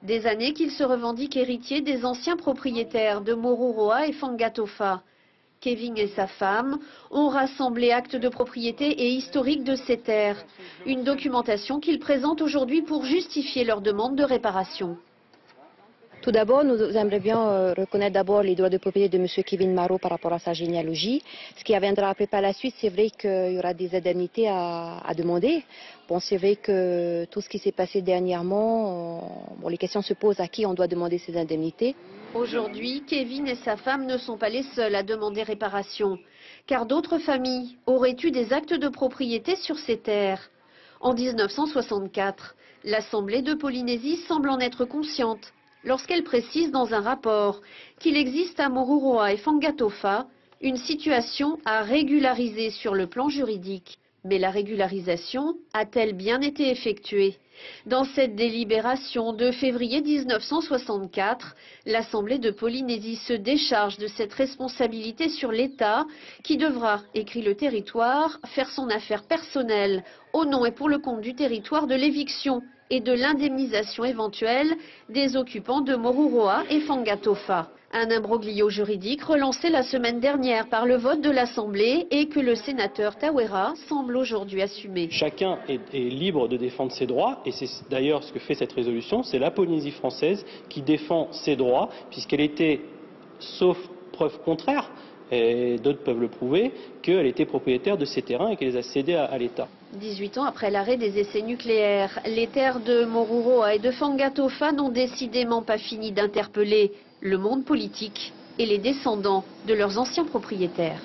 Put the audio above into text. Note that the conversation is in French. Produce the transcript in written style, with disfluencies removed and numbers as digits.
Des années qu'il se revendique héritier des anciens propriétaires de Moruroa et Fangatofa. Kevin et sa femme ont rassemblé actes de propriété et historiques de ces terres. Une documentation qu'ils présentent aujourd'hui pour justifier leur demande de réparation. Tout d'abord, nous aimerions bien reconnaître d'abord les droits de propriété de M. Kevin Marot par rapport à sa généalogie. Ce qui viendra après par la suite, c'est vrai qu'il y aura des indemnités à demander. Bon, c'est vrai que tout ce qui s'est passé dernièrement, les questions se posent à qui on doit demander ces indemnités. Aujourd'hui, Kevin et sa femme ne sont pas les seuls à demander réparation, car d'autres familles auraient eu des actes de propriété sur ces terres. En 1964, l'Assemblée de Polynésie semble en être consciente lorsqu'elle précise dans un rapport qu'il existe à Moruroa et Fangatofa une situation à régulariser sur le plan juridique. Mais la régularisation a-t-elle bien été effectuée? Dans cette délibération de février 1964, l'Assemblée de Polynésie se décharge de cette responsabilité sur l'État qui devra, écrit le territoire, faire son affaire personnelle au nom et pour le compte du territoire de l'éviction et de l'indemnisation éventuelle des occupants de Moruroa et Fangatofa. Un imbroglio juridique relancé la semaine dernière par le vote de l'Assemblée et que le sénateur Tawera semble aujourd'hui assumer. Chacun est libre de défendre ses droits et c'est d'ailleurs ce que fait cette résolution. C'est la Polynésie française qui défend ses droits puisqu'elle était, sauf preuve contraire, et d'autres peuvent le prouver, qu'elle était propriétaire de ces terrains et qu'elle les a cédés à l'État. 18 ans après l'arrêt des essais nucléaires, les terres de Moruroa et de Fangatofa n'ont décidément pas fini d'interpeller le monde politique et les descendants de leurs anciens propriétaires.